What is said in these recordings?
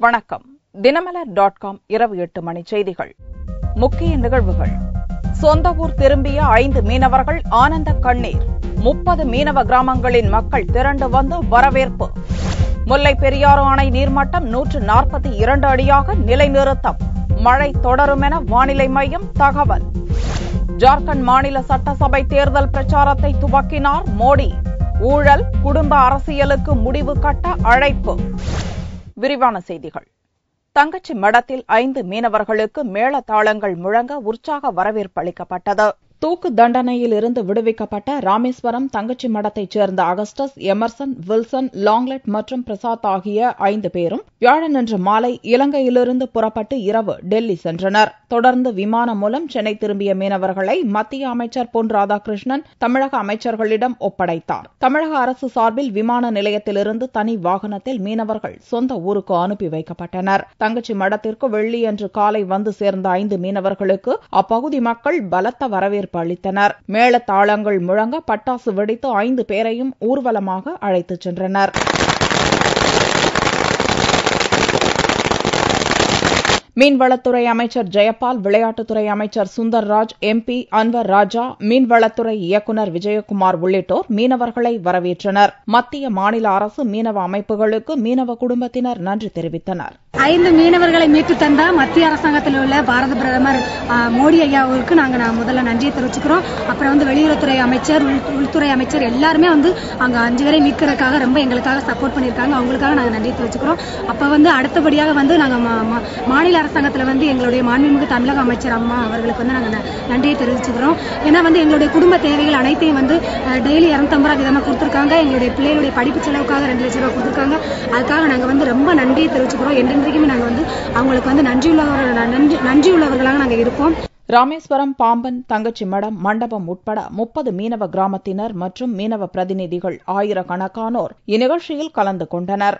வணக்கம். தினமலர்.com இரவு 8 மணி செய்திகள். முக்கிய நிகழ்வுகள். சொந்த ஊர் திரும்பிய 5 மீனவர்கள் ஆனந்த கண்ணீர். 30 மீனவ கிராமங்களின் மக்கள் திரண்டு வந்து வரவேற்பு. முல்லை பெரியாறு அணை நீர்மட்டம் 142 அடியாக நிலைநிறுத்தம். மழை தொடரும் என வானிலை மையம் தகவல். ஜார்க்கண்ட் மாநில சட்டசபை தேர்தல் பிரச்சாரத்தை துவக்கினார் மோடி. ஊழல், குடும்ப அரசியலுக்கு முடிவு கட்ட அழைப்பு. விரிவான செய்திகள். தங்கச்சி மடத்தில் 5 மீனவர்களுக்கு மேளதாளங்கள் முழங்க உற்சாக வரவேற்பு அளிக்கப்பட்டது. தூக்கு தண்டனையில் இருந்து விடுவிக்கப்பட்ட ராமேஸ்வரம் தங்கச்சி மடத்தைச் சேர்ந்த அகஸ்டஸ், எமர்சன், வில்சன், லாங்லெட் மற்றும் பிரசாத் ஆகிய 5 பேரும் வியாழனன்று மாலை இலங்கையிலிருந்து புறப்பட்டு இரவு டெல்லி சென்றனர். தொடர்ந்து விமானம் மூலம் சென்னை திரும்பிய மீனவர்களை மத்திய அமைச்சர் பொன் ராதாகிருஷ்ணன் தமிழக அமைச்சர்களிடம் ஒப்படைத்தார். தமிழக அரசு சார்பில் விமான நிலையத்திலிருந்து தனி வாகனத்தில் மீனவர்கள் சொந்த ஊருக்கு அனுப்பி வைக்கப்பட்டனர். தங்கச்சி மடத்திற்கு வெள்ளியன்று காலை வந்து சேர்ந்த 5 மீனவர்களுக்கு அப்பகுதி மக்கள் பலத்த வரவேற்பு அளித்தனர். மேளதாளங்கள் முழங்க பட்டாசு வெடித்து 5 பேரையும் ஊர்வலமாக அழைத்துச் சென்றனர். மீன்வளத்துறை அமைச்சர் ஜெயபால், விளையாட்டுத்துறை அமைச்சர் சுந்தர்ராஜ், MP அன்வர் ராஜா, மீன்வளத்துறை இயக்குநர் விஜயகுமார் உள்ளிட்டோர் மீனவர்களை வரவேற்றனர். மத்திய, மாநில அரசு, மீனவ அமைப்புகளுக்கு மீனவ குடும்பத்தினர் நன்றி தெரிவித்தனர். 5 மீனவர்களை மீட்டு தந்த மத்திய அரசாங்கத்தில் உள்ள பாரத பிரதமர் மோடி ஐயாவுக்கு நாங்கள் முதல்ல நன்றியை தெரிவிச்சுக்கிறோம். அப்புறம் வெளியுறவுத்துறை அமைச்சர், உள்துறை அமைச்சர் எல்லாருமே அங்க 5 பேரை மீட்கிறதுக்காக ரொம்ப எங்களுக்காக சப்போர்ட் பண்ணியிருக்காங்க. அவங்களுக்காக நாங்கள் நன்றியை தெரிவிச்சுக்கிறோம். அப்ப அடுத்தபடியாக நாங்கள் மாநில அரசாங்கத்தில் எங்களுடைய மாண்புமிகு தமிழக அமைச்சர் அம்மா அவர்களுக்கு நாங்கள் நன்றியை தெரிவிச்சுக்கிறோம். ஏன்னா எங்களுடைய குடும்ப தேவைகள் அனைத்தையும் டெய்லி 250 ரூபாய் விதமாக கொடுத்துருக்காங்க. எங்களுடைய பிள்ளைகளுடைய படிப்பு செலவுக்காக 2 லட்சம் ரூபாய் கொடுத்துருக்காங்க. அதுக்காக நாங்கள் ரொம்ப நன்றியை தெரிவிச்சுக்கிறோம். என்றைக்குமே நாங்கள் அவங்களுக்கு நன்றியுள்ளவர்களாக நாங்கள் இருப்போம். ராமேஸ்வரம், பாம்பன், தங்கச்சி மடம், மண்டபம் உட்பட 30 மீனவ கிராமத்தினர் மற்றும் மீனவ பிரதிநிதிகள் ஆயிரக்கணக்கானோர் இந்நிகழ்ச்சியில் கலந்து கொண்டனர்.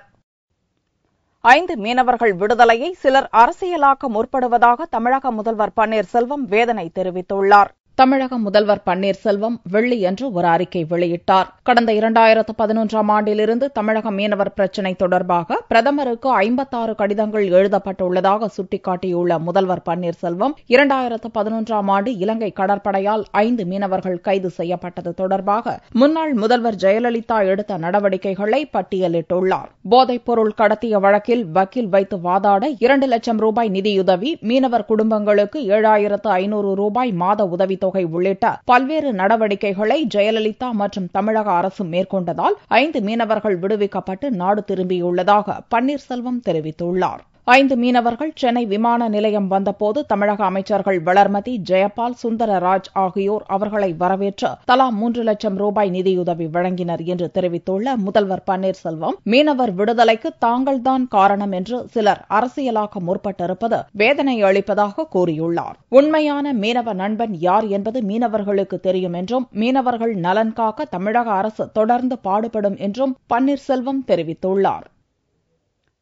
5 மீனவர்கள் விடுதலையை சிலர் அரசியலாக்க முற்படுவதாக தமிழக முதல்வர் பன்னீர்செல்வம் வேதனை தெரிவித்துள்ளார். தமிழக முதல்வர் பன்னீர்செல்வம் வெள்ளியன்று ஒரு அறிக்கை வெளியிட்டார். கடந்த 2011ஆம் ஆண்டிலிருந்து தமிழக மீனவர் பிரச்சினை தொடர்பாக பிரதமருக்கு 56 கடிதங்கள் எழுதப்பட்டுள்ளதாக சுட்டிக்காட்டியுள்ள முதல்வர் பன்னீர்செல்வம் 2011ஆம் ஆண்டு இலங்கை கடற்படையால் 5 மீனவர்கள் கைது செய்யப்பட்டது தொடர்பாக முன்னாள் முதல்வர் ஜெயலலிதா எடுத்த நடவடிக்கைகளை பட்டியலிட்டுள்ளார். போதைப் பொருள் கடத்திய வழக்கில் வக்கீல் வைத்து வாதாட 2 லட்சம் ரூபாய் நிதியுதவி, மீனவர் குடும்பங்களுக்கு 7500 ரூபாய் மாத உதவி தொகை உள்ளிட்ட பல்வேறு நடவடிக்கைகளை ஜெயலலிதா மற்றும் தமிழக அரசு மேற்கொண்டதால் 5 மீனவர்கள் விடுவிக்கப்பட்டு நாடு திரும்பியுள்ளதாக பன்னீர்செல்வம் தெரிவித்துள்ளார். 5 மீனவர்கள் சென்னை விமான நிலையம் வந்தபோது தமிழக அமைச்சர்கள் வளர்மதி, ஜெயபால், சுந்தரராஜ் ஆகியோர் அவர்களை வரவேற்று தலா 3 லட்சம் ரூபாய் நிதியுதவி வழங்கினர் என்று தெரிவித்துள்ள முதல்வர் பன்னீர்செல்வம், மீனவர் விடுதலைக்கு தாங்கள்தான் காரணம் என்று சிலர் அரசியலாக்க முற்பட்டிருப்பது வேதனை அளிப்பதாக கூறியுள்ளார். உண்மையான மீனவ நண்பன் யார் என்பது மீனவர்களுக்கு தெரியும் என்றும் மீனவர்கள் நலன் காக்க தமிழக அரசு தொடர்ந்து பாடுபடும் என்றும் பன்னீர்செல்வம் தெரிவித்துள்ளார்.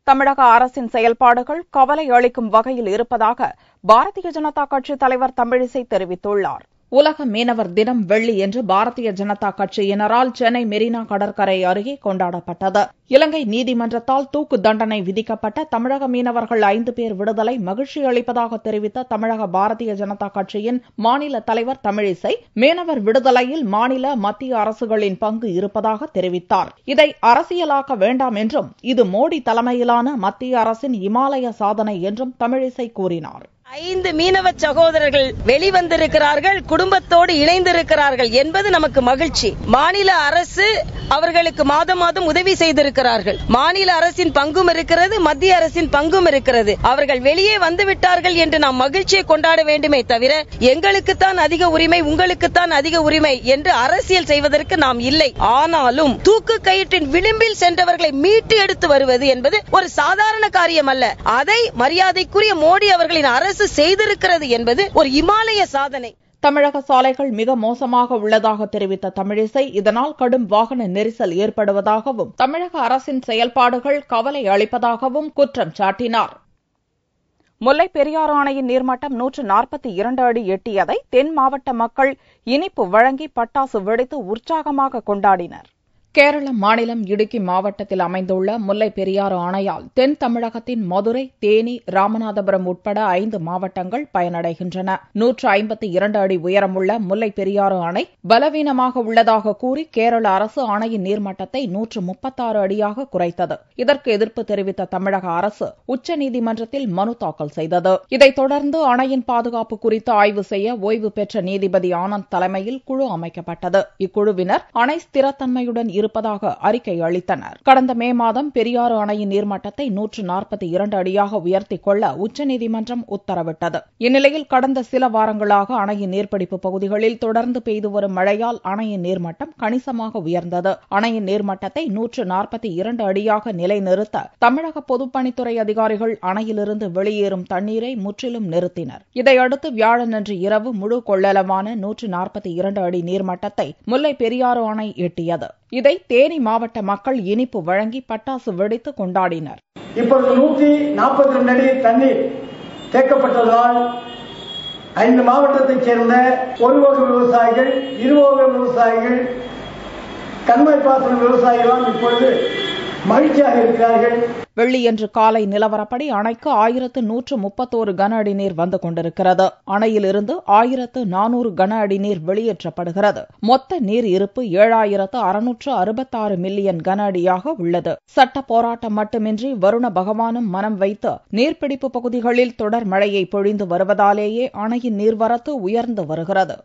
தமிழக அரசின் செயல்பாடுகள் கவலை அளிக்கும் வகையில் இருப்பதாக பாரதிய ஜனதா கட்சி தலைவர் தமிழிசை தெரிவித்துள்ளார். உலக மீனவர் தினம் வெள்ளியன்று பாரதிய ஜனதா கட்சியினரால் சென்னை மெரினா கடற்கரை அருகே கொண்டாடப்பட்டது. இலங்கை நீதிமன்றத்தால் தூக்கு தண்டனை விதிக்கப்பட்ட தமிழக மீனவர்கள் 5 பேர் விடுதலை மகிழ்ச்சி அளிப்பதாக தெரிவித்த தமிழக பாரதிய ஜனதா கட்சியின் மாநில தலைவர் தமிழிசை, மீனவர் விடுதலையில் மாநில, மத்திய அரசுகளின் பங்கு இருப்பதாக தெரிவித்தார். இதை அரசியலாக்க வேண்டாம் என்றும் இது மோடி தலைமையிலான மத்திய அரசின் இமாலய சாதனை என்றும் தமிழிசை கூறினார். 5 மீனவ சகோதரர்கள் வெளிவந்திருக்கிறார்கள், குடும்பத்தோடு இணைந்திருக்கிறார்கள் என்பது நமக்கு மகிழ்ச்சி. மாநில அரசு அவர்களுக்கு மாதம் மாதம் உதவி செய்திருக்கிறார்கள். மாநில அரசின் பங்கும் இருக்கிறது, மத்திய அரசின் பங்கும் இருக்கிறது. அவர்கள் வெளியே வந்துவிட்டார்கள் என்று நாம் மகிழ்ச்சியை கொண்டாட வேண்டுமே தவிர எங்களுக்குத்தான் அதிக உரிமை, உங்களுக்குத்தான் அதிக உரிமை என்று அரசியல் செய்வதற்கு நாம் இல்லை. ஆனாலும் தூக்கு கயிற்றின் விளிம்பில் சென்றவர்களை மீட்டு எடுத்து வருவது என்பது ஒரு சாதாரண காரியம் அல்ல. அதை மரியாதைக்குரிய மோடி அவர்களின் அரசு செய்திருக்கிறது என்பது ஒரு இமாலய சாதனை. தமிழக சாலைகள் மிக மோசமாக உள்ளதாக தெரிவித்த தமிழிசை, இதனால் கடும் வாகன நெரிசல் ஏற்படுவதாகவும் தமிழக அரசின் செயல்பாடுகள் கவலை அளிப்பதாகவும் குற்றம் சாட்டினார். முல்லை பெரியாறு அணையின் நீர்மட்டம் 142 அடி எட்டியதை தென் மாவட்ட மக்கள் இனிப்பு வழங்கி பட்டாசு வெடித்து உற்சாகமாக கொண்டாடினர். கேரள மாநிலம் இடுக்கி மாவட்டத்தில் அமைந்துள்ள முல்லைப் பெரியாறு அணையால் தென் தமிழகத்தின் மதுரை, தேனி, ராமநாதபுரம் உட்பட 5 மாவட்டங்கள் பயனடைகின்றன. 152 அடி உயரமுள்ள முல்லைப் பெரியாறு அணை பலவீனமாக உள்ளதாக கூறி கேரள அரசு அணையின் நீர்மட்டத்தை 136 அடியாக குறைத்தது. இதற்கு எதிர்ப்பு தெரிவித்த தமிழக அரசு உச்சநீதிமன்றத்தில் மனு தாக்கல் செய்தது. இதைத் தொடர்ந்து அணையின் பாதுகாப்பு குறித்து ஆய்வு செய்ய ஓய்வு பெற்ற நீதிபதி ஆனந்த் தலைமையில் குழு அமைக்கப்பட்டது. இக்குழுவினர் அணை ஸ்திரத்தன்மையுடன் இருப்பதாக அறிக்கை அளித்தனர். கடந்த மே மாதம் பெரியாறு அணையின் நீர்மட்டத்தை 142 அடியாக உயர்த்திக் கொள்ள உச்சநீதிமன்றம் உத்தரவிட்டது. இந்நிலையில் கடந்த சில வாரங்களாக அணையின் நீர்பிடிப்பு பகுதிகளில் தொடர்ந்து பெய்து வரும் மழையால் அணையின் நீர்மட்டம் கணிசமாக உயர்ந்தது. அணையின் நீர்மட்டத்தை 142 அடியாக நிலைநிறுத்த தமிழக பொதுப்பணித்துறை அதிகாரிகள் அணையிலிருந்து வெளியேறும் தண்ணீரை முற்றிலும் நிறுத்தினர். இதையடுத்து வியாழனன்று இரவு முழு கொள்ளளவான 142 அடி நீர்மட்டத்தை முல்லை பெரியாறு அணை எட்டியது. இதை தேனி மாவட்ட மக்கள் இனிப்பு வழங்கி பட்டாசு வெடித்து கொண்டாடினர். இப்பொழுது 142 அடி தண்ணீர் தேக்கப்பட்டதால் 5 மாவட்டத்தைச் சேர்ந்த ஒருவோக விவசாயிகள், இருவோக விவசாயிகள், கண்மாய் பாசன விவசாயிகள் இப்பொழுது மகிழ்ச்சியாக இருக்கிறார்கள். வெள்ளியன்று காலை நிலவரப்படி அணைக்கு 1131 கன அடி நீர் வந்து கொண்டிருக்கிறது. அணையிலிருந்து 1400 கன அடி நீர் வெளியேற்றப்படுகிறது. மொத்த நீர் இருப்பு 7666 மில்லியன் கன அடியாக உள்ளது. சட்ட போராட்டம் மட்டுமின்றி வருண பகவானும் மனம் வைத்து நீர்பிடிப்பு பகுதிகளில் தொடர் மழையை பொழிந்து வருவதாலேயே அணையின் நீர்வரத்து உயர்ந்து வருகிறது.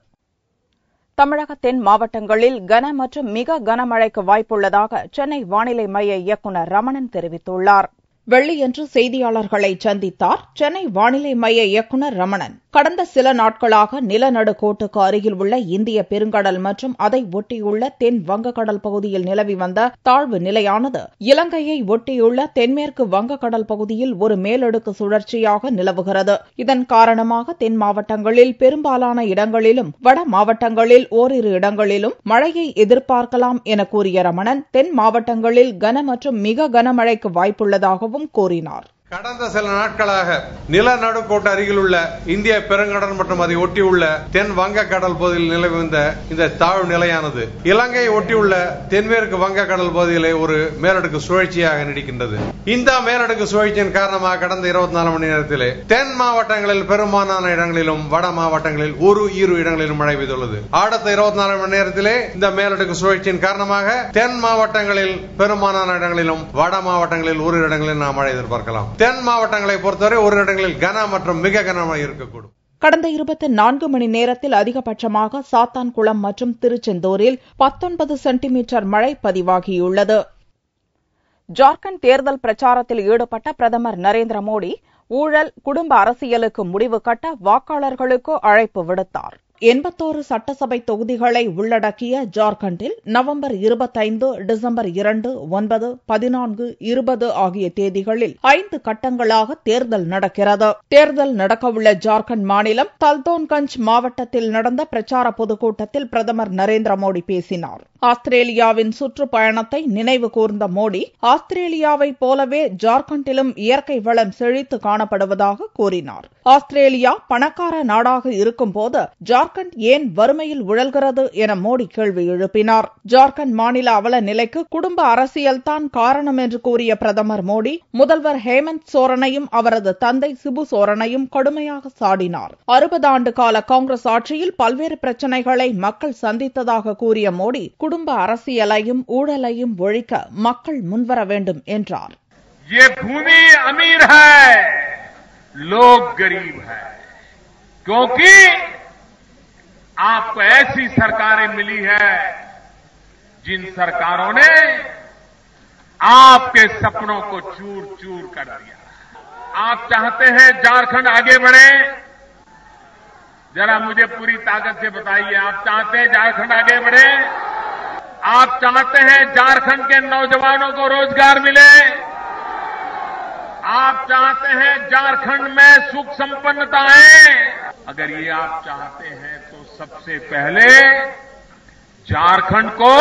தமிழக தென் மாவட்டங்களில் கன மற்றும் மிக கனமழைக்கு வாய்ப்புள்ளதாக சென்னை வானிலை மைய இயக்குநர் ரமணன் தெரிவித்துள்ளார். வெள்ளியன்று செய்தியாளர்களை சந்தித்தார் சென்னை வானிலை மைய இயக்குநர் ரமணன். கடந்த சில நாட்களாக நிலநடுக்கோட்டுக்கு அருகில் உள்ள இந்திய பெருங்கடல் மற்றும் அதை ஒட்டியுள்ள தென் வங்கக்கடல் பகுதியில் நிலவி வந்த தாழ்வு நிலையானது இலங்கையை ஒட்டியுள்ள தென்மேற்கு வங்கக்கடல் பகுதியில் ஒரு மேலடுக்கு சுழற்சியாக நிலவுகிறது. இதன் காரணமாக தென் மாவட்டங்களில் பெரும்பாலான இடங்களிலும் வட மாவட்டங்களில் ஓரிரு இடங்களிலும் மழையை எதிர்பார்க்கலாம் என கூறிய ரமணன் தென் மாவட்டங்களில் கன மற்றும் மிக கனமழைக்கு வாய்ப்புள்ளதாகவும் கூறினார். கடந்த சில நாட்களாக நிலநடுக்கோட்டு அருகில் உள்ள இந்திய பெருங்கடல் மற்றும் அதை ஒட்டியுள்ள தென் வங்கக்கடல் பகுதியில் நிலவி வந்த இந்த தாழ்வு நிலையானது இலங்கையை ஒட்டியுள்ள தென்மேற்கு வங்கக்கடல் பகுதியிலே ஒரு மேலடுக்கு சுழற்சியாக நீடிக்கின்றது. இந்த மேலடுக்கு சுழற்சியின் காரணமாக கடந்த 24 மணி நேரத்திலே தென் மாவட்டங்களில் பெரும்பாலான இடங்களிலும் வட மாவட்டங்களில் இரு இடங்களிலும் மழை பெய்துள்ளது. அடுத்த 24 மணி நேரத்திலே இந்த மேலடுக்கு சுழற்சியின் காரணமாக தென் மாவட்டங்களில் பெரும்பாலான இடங்களிலும் வட மாவட்டங்களில் ஒரு இடங்களில் நாம் மழை எதிர்பார்க்கலாம். தென் மாவட்டங்களை பொறுத்தவரை ஒரு இடங்களில் கன மற்றும் மிக கனமழை இருக்கக்கூடும். கடந்த 24 மணி நேரத்தில் அதிகபட்சமாக சாத்தான்குளம் மற்றும் திருச்செந்தூரில் 19 சென்டிமீட்டர் மழை பதிவாகியுள்ளது. ஜார்க்கண்ட் தேர்தல் பிரச்சாரத்தில் ஈடுபட்ட பிரதமர் நரேந்திர மோடி ஊழல், குடும்ப அரசியலுக்கு முடிவு கட்ட வாக்காளர்களுக்கு அழைப்பு விடுத்தார். 81 சட்டசபை தொகுதிகளை உள்ளடக்கிய ஜார்க்கண்டில் நவம்பர் 25, டிசம்பர் 2, 9, 14, 20 ஆகிய தேதிகளில் 5 கட்டங்களாக தேர்தல் நடக்கிறது. தேர்தல் நடக்கவுள்ள ஜார்க்கண்ட் மாநிலம் தல்தோன்கஞ்ச் மாவட்டத்தில் நடந்த பிரச்சார பொதுக்கூட்டத்தில் பிரதமர் நரேந்திர மோடி பேசினார். ஆஸ்திரேலியாவின் சுற்றுப்பயணத்தை நினைவு கூர்ந்த மோடி ஆஸ்திரேலியாவைப் போலவே ஜார்க்கண்டிலும் இயற்கை வளம் செழித்து காணப்படுவதாக கூறினார். ஆஸ்திரேலியா பணக்கார நாடாக இருக்கும்போது ஜார்க்கண்ட் ஏன் வறுமையில் உழல்கிறது என மோடி கேள்வி எழுப்பினார். ஜார்க்கண்ட் மாநில அவல நிலைக்கு குடும்ப அரசியல்தான் காரணம் என்று கூறிய பிரதமர் மோடி முதல்வர் ஹேமந்த் சோரனையும் அவரது தந்தை சிபு சோரனையும் கடுமையாக சாடினார். 60 ஆண்டு கால காங்கிரஸ் ஆட்சியில் பல்வேறு பிரச்சனைகளை மக்கள் சந்தித்ததாக கூறிய மோடி குடும்ப அரசியலையும் ஊழலையும் ஒழிக்க மக்கள் முன்வர வேண்டும் என்றார். ये भूमि अमीर है, लोग गरीब है, क्योंकि आपको ऐसी सरकारें मिली है जिन सरकारों ने आपके सपनों को चूर चूर कर दिया. आप चाहते हैं झारखंड आगे बढ़े? जरा मुझे पूरी ताकत से बताइए, आप चाहते हैं झारखंड आगे बढ़े? आप चाहते हैं झारखंड के नौजवानों को रोजगार मिले? आप चाहते हैं झारखंड में सुख संपन्नता आए? अगर ये आप चाहते हैं तो सबसे पहले झारखंड को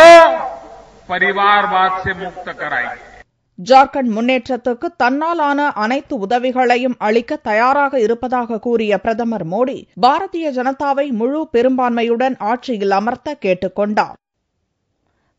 परिवारवाद से मुक्त कराइए. ஜார்க்கண்ட் முன்னேற்றத்துக்கு தன்னாலான அனைத்து உதவிகளையும் அளிக்க தயாராக இருப்பதாக கூறிய பிரதமர் மோடி பாரதிய ஜனதாவை முழு பெரும்பான்மையுடன் ஆட்சியில் அமர்த்த கேட்டுக் கொண்டார்.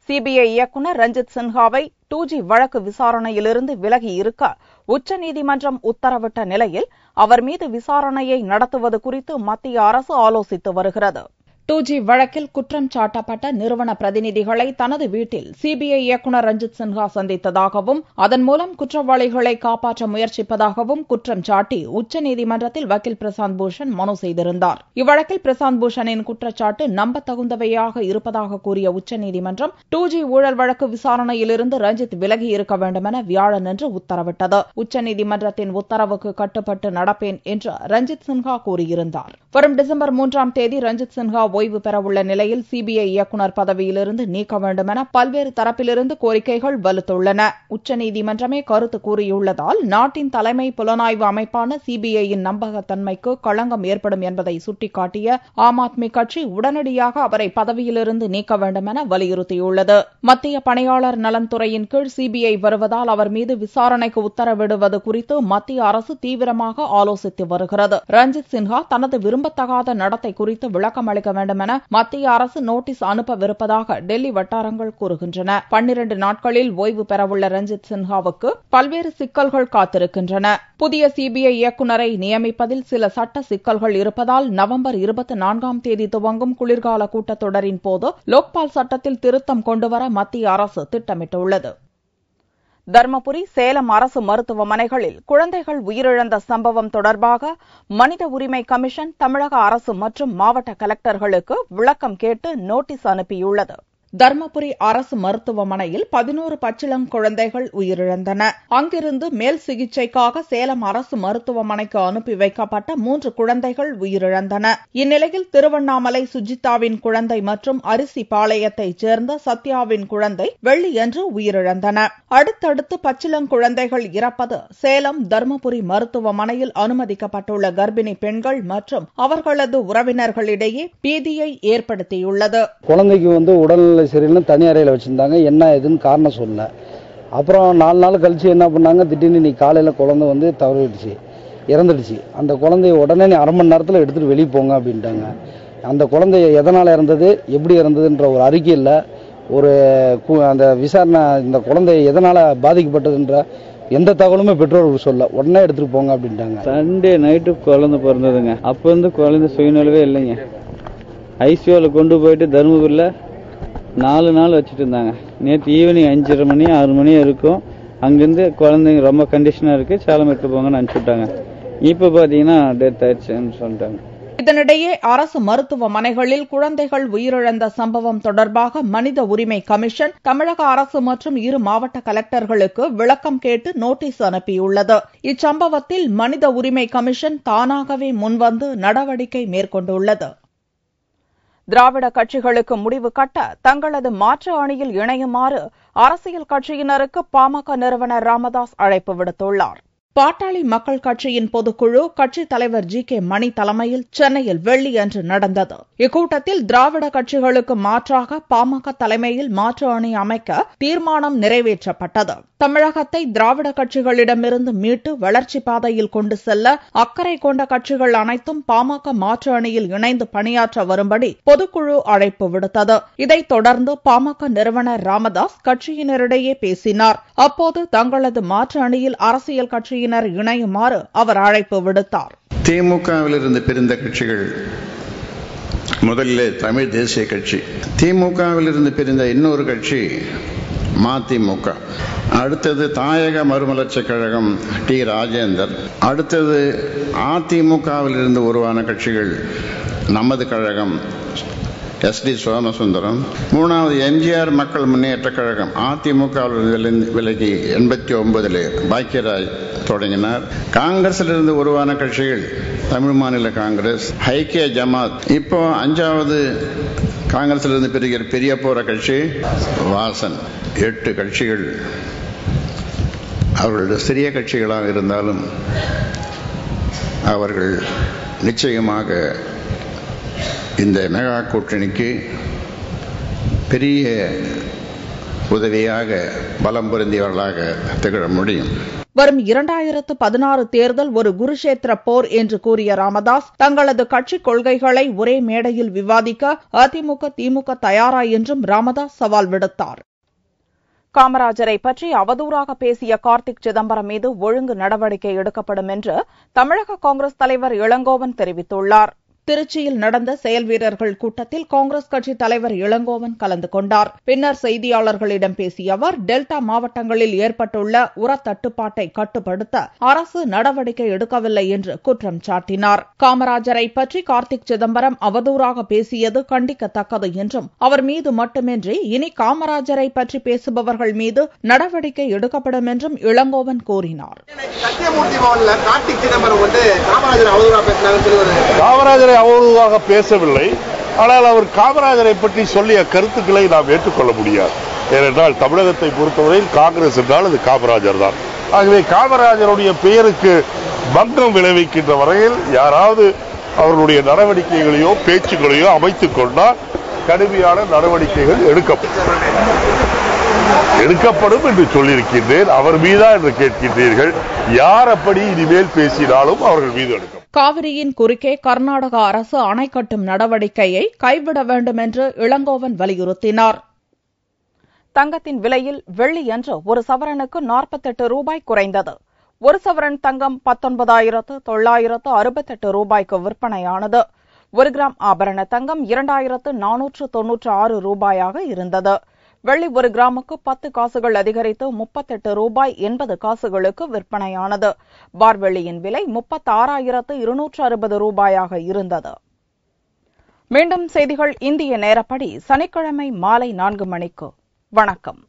சிபிஐ இயக்குநர் ரஞ்சித் சின்ஹாவை 2G வழக்கு விசாரணையிலிருந்து விலகி இருக்க உச்சநீதிமன்றம் உத்தரவிட்ட நிலையில் அவர் மீது விசாரணையை நடத்துவது குறித்து மத்திய அரசு ஆலோசித்து வருகிறது. 2G வழக்கில் குற்றம் சாட்டப்பட்ட நிறுவன பிரதிநிதிகளை தனது வீட்டில் சிபிஐ இயக்குநர் ரஞ்சித் சின்ஹா சந்தித்ததாகவும் அதன் மூலம் குற்றவாளிகளை காப்பாற்ற முயற்சிப்பதாகவும் குற்றம் சாட்டி உச்சநீதிமன்றத்தில் வக்கீல் பிரசாந்த் பூஷன் மனு செய்திருந்தார். இவ்வழக்கில் பிரசாந்த் பூஷனின் குற்றச்சாட்டு நம்பத்தகுந்தவையாக இருப்பதாக கூறிய உச்சநீதிமன்றம் 2G ஊழல் வழக்கு விசாரணையிலிருந்து ரஞ்சித் விலகி இருக்க வேண்டுமென வியாழனன்று உத்தரவிட்டது. உச்சநீதிமன்றத்தின் உத்தரவுக்கு கட்டுப்பட்டு நடப்பேன் என்று ரஞ்சித் சின்ஹா கூறியிருந்தார். வரும் டிசம்பர் 3ஆம் தேதி ரஞ்சித் சின்ஹா ஓய்வு பெறவுள்ள நிலையில் சிபிஐ இயக்குநர் பதவியிலிருந்து நீக்க வேண்டுமென பல்வேறு தரப்பிலிருந்து கோரிக்கைகள் வலுத்துள்ளன. உச்சநீதிமன்றமே கருத்து கூறியுள்ளதால் நாட்டின் தலைமை புலனாய்வு அமைப்பான சிபிஐயின் நம்பகத்தன்மைக்கு களங்கம் ஏற்படும் என்பதை சுட்டிக்காட்டிய ஆம் ஆத்மி கட்சி உடனடியாக அவரை பதவியிலிருந்து நீக்க வேண்டுமென வலியுறுத்தியுள்ளது. மத்திய பணியாளர் நலன்துறையின் கீழ் சிபிஐ வருவதால் அவர் மீது விசாரணைக்கு உத்தரவிடுவது குறித்து மத்திய அரசு தீவிரமாக ஆலோசித்து வருகிறது. ரஞ்சித் சின்ஹா தனது விரும்பத்தகாத நடத்தை குறித்து விளக்கம் அளிக்க வேண்டுமென மத்திய அரசு நோட்டீஸ் அனுப்பவிருப்பதாக டெல்லி வட்டாரங்கள் கூறுகின்றன. 12 நாட்களில் ஓய்வு பெறவுள்ள ரஞ்சித் சின்ஹாவுக்கு பல்வேறு சிக்கல்கள் காத்திருக்கின்றன. புதிய சிபிஐ இயக்குநரை நியமிப்பதில் சில சட்ட சிக்கல்கள் இருப்பதால் நவம்பர் 24ஆம் தேதி துவங்கும் குளிர்கால கூட்டத்தொடரின் போது லோக்பால் சட்டத்தில் திருத்தம் கொண்டுவர மத்திய அரசு திட்டமிட்டுள்ளது. தர்மபுரி, சேலம் அரசு மருத்துவமனைகளில் குழந்தைகள் உயிரிழந்த சம்பவம் தொடர்பாக மனித உரிமை கமிஷன் தமிழக அரசு மற்றும் மாவட்ட கலெக்டர்களுக்கு விளக்கம் கேட்டு நோட்டீஸ் அனுப்பியுள்ளது. தர்மபுரி அரசு மருத்துவமனையில் 11 பச்சிளங்குழந்தைகள் உயிரிழந்தன. அங்கிருந்து மேல் சிகிச்சைக்காக சேலம் அரசு மருத்துவமனைக்கு அனுப்பி வைக்கப்பட்ட 3 குழந்தைகள் உயிரிழந்தன. இந்நிலையில் திருவண்ணாமலை சுஜிதாவின் குழந்தை மற்றும் அரிசிபாளையத்தைச் சேர்ந்த சத்யாவின் குழந்தை வெள்ளியன்று உயிரிழந்தன. அடுத்தடுத்து பச்சிளங்குழந்தைகள் இறப்பது சேலம், தர்மபுரி மருத்துவமனையில் அனுமதிக்கப்பட்டுள்ள கர்ப்பிணி பெண்கள் மற்றும் அவர்களது உறவினர்களிடையே பீதியை ஏற்படுத்தியுள்ளது. குழந்தைக்கு உடல்நிலை சரியில்லை, தனி அறையில் வச்சிருந்தாங்க. என்ன ஏதுன்னு காரணம் சொல்லல. அப்புறம் 4 நாள் கழிச்சு என்ன பண்ணாங்க, திடீர்னு நீ காலையில் குழந்தை தவறிடுச்சு, இறந்துடுச்சு. அந்த குழந்தைய உடனே நீ 1/2 மணி நேரத்தில் எடுத்துட்டு வெளியே போங்க அப்படின்ட்டாங்க. அந்த குழந்தை எதனால் இறந்தது, எப்படி இறந்ததுன்ற ஒரு அறிக்கை இல்லை, ஒரு அந்த விசாரணை, இந்த குழந்தை எதனால் பாதிக்கப்பட்டதுன்ற எந்த தகவலுமே பெற்றோர்கள் சொல்ல, உடனே எடுத்துட்டு போங்க அப்படின்ட்டாங்க. சண்டே நைட்டு குழந்தை பிறந்ததுங்க. அப்போ வந்து குழந்தை சுயநலவே இல்லைங்க. ஐசியூவில் கொண்டு போயிட்டு தருமபுரியில் 4 நாள் வச்சுட்டு இருந்தாங்க. நேற்று ஈவினிங் 5:30 மணி 6 மணி இருக்கும். அங்கிருந்து குழந்தைங்க ரொம்ப கண்டிஷனாக இருக்கு, சேலம் எடுத்து போங்கன்னு அனுப்பிச்சுட்டாங்க. இப்போ பார்த்தீங்கன்னா டெத் ஆயிடுச்சுன்னு சொல்லிட்டாங்க. இதனிடையே அரசு மருத்துவமனைகளில் குழந்தைகள் உயிரிழந்த சம்பவம் தொடர்பாக மனித உரிமை கமிஷன் தமிழக அரசு மற்றும் 2 மாவட்ட கலெக்டர்களுக்கு விளக்கம் கேட்டு நோட்டீஸ் அனுப்பியுள்ளது. இச்சம்பவத்தில் மனித உரிமை கமிஷன் தானாகவே முன்வந்து நடவடிக்கை மேற்கொண்டுள்ளது. திராவிட கட்சிகளுக்கு முடிவு கட்ட தங்களது மாற்று அணியில் இணையுமாறு அரசியல் கட்சியினருக்கு பாமக நிறுவனர் ராமதாஸ் அழைப்பு விடுத்துள்ளார். பாட்டாளி மக்கள் கட்சியின் பொதுக்குழு கட்சித் தலைவர் ஜி கே மணி தலைமையில் சென்னையில் வெள்ளியன்று நடந்தது. இக்கூட்டத்தில் திராவிட கட்சிகளுக்கு மாற்றாக பாமக தலைமையில் மாற்று அணி அமைக்க தீர்மானம் நிறைவேற்றப்பட்டது. தமிழகத்தை திராவிட கட்சிகளிடமிருந்து மீட்டு வளர்ச்சி பாதையில் கொண்டு செல்ல அக்கறை கொண்ட கட்சிகள் அனைத்தும் பாமக மாற்று அணியில் இணைந்து பணியாற்ற வரும்படி பொதுக்குழு அழைப்பு விடுத்தது. இதைத் தொடர்ந்து பாமக நிறுவனர் ராமதாஸ் கட்சியினரிடையே பேசினார். அப்போது தங்களது மாற்று அணியில் அரசியல் கட்சியினர் இணையுமாறு அவர் அழைப்பு விடுத்தார். திமுகவில் இருந்து பிரிந்த கட்சிகள், முதலில் தமிழ் தேசிய கட்சி, திமுகவில் இருந்து பிரிந்த இன்னொரு கட்சி மதிமுக, அடுத்தது தாயக மறுமலர்ச்சி கழகம் டி ராஜேந்தர், அடுத்தது அதிமுகவில் இருந்து உருவான கட்சிகள் நமது கழகம் SD சோமசுந்தரம், 3வது எம்ஜிஆர் மக்கள் முன்னேற்ற கழகம் அதிமுகவில் விலகி 89 பாக்கியராஜ் தொடங்கினார். காங்கிரசிலிருந்து உருவான கட்சிகள் தமிழ் மாநில காங்கிரஸ், ஐக்கிய ஜமாத், இப்போ 5வது காங்கிரசிலிருந்து பெரிய போற கட்சி வாசன். 8 கட்சிகள் அவர்களுடைய சிறிய கட்சிகளாக இருந்தாலும் அவர்கள் நிச்சயமாக இந்த மெகா கூட்டணிக்கு பெரிய உதவியாக பலம் பொருந்தியவர்களாக திகழ முடியும். வரும் 2016 தேர்தல் ஒரு குருஷேத்திர போர் என்று கூறிய ராமதாஸ், தங்களது கட்சி கொள்கைகளை ஒரே மேடையில் விவாதிக்க அதிமுக திமுக தயாரா என்றும் ராமதாஸ் சவால் விடுத்தார். காமராஜரை பற்றி அவதூறாக பேசிய கார்த்திக் சிதம்பரம் மீது ஒழுங்கு நடவடிக்கை எடுக்கப்படும் என்று தமிழக காங்கிரஸ் தலைவர் இளங்கோவன் தெரிவித்துள்ளார். திருச்சியில் நடந்த செயல் வீரர்கள் கூட்டத்தில் காங்கிரஸ் கட்சி தலைவர் இளங்கோவன் கலந்து கொண்டார். பின்னர் செய்தியாளர்களிடம் பேசிய அவர், டெல்டா மாவட்டங்களில் ஏற்பட்டுள்ள உர தட்டுப்பாட்டை கட்டுப்படுத்த அரசு நடவடிக்கை எடுக்கவில்லை என்று குற்றம் சாட்டினார். காமராஜரை பற்றி கார்த்திக் சிதம்பரம் அவதூறாக பேசியது கண்டிக்கத்தக்கது என்றும், அவர் மீது மட்டுமின்றி இனி காமராஜரை பற்றி பேசுபவர்கள் மீது நடவடிக்கை எடுக்கப்படும் என்றும் இளங்கோவன் கூறினார். அவதூறாக பேசவில்லை. ஆனால் அவர் காமராஜரை பற்றி சொல்லிய கருத்துக்களை நாம் ஏற்றுக்கொள்ள முடியாது. ஏனென்றால் தமிழகத்தை பொறுத்தவரையில் காங்கிரஸ் என்றால் அது காமராஜர் தான். ஆகவே காமராஜருடைய பெயருக்கு பங்கம் விளைவிக்கின்ற வரையில் யாராவது அவர்களுடைய நடவடிக்கைகளையோ பேச்சுக்களையோ அமைத்துக் கொண்டால் கடுமையான நடவடிக்கைகள் எடுக்கப்படும் என்று சொல்லியிருக்கின்றேன். அவர் மீதா என்று கேட்கின்றீர்கள். யார் அப்படி இனிமேல் பேசினாலும் அவர்கள் மீது எடுக்கும். காவிரியின் குறுக்கே கர்நாடக அரசு அணை கட்டும் நடவடிக்கையை கைவிட வேண்டும் என்று இளங்கோவன் வலியுறுத்தினார். தங்கத்தின் விலையில் வெள்ளியன்று ஒரு சவரனுக்கு 48 ரூபாய் குறைந்தது. ஒரு சவரன் தங்கம் 19,968 ரூபாய்க்கு விற்பனையானது. 1 கிராம் ஆபரண தங்கம் 2,496 ரூபாயாக இருந்தது. வெள்ளி 1 கிராமுக்கு 10 காசுகள் அதிகரித்து 38 ரூபாய் 80 காசுகளுக்கு விற்பனையானது. பார் வெள்ளியின் விலை 36,260 ரூபாயாக இருந்தது. மீண்டும் செய்திகள் இந்திய நேரப்படி சனிக்கிழமை மாலை 4 மணிக்கு. வணக்கம்.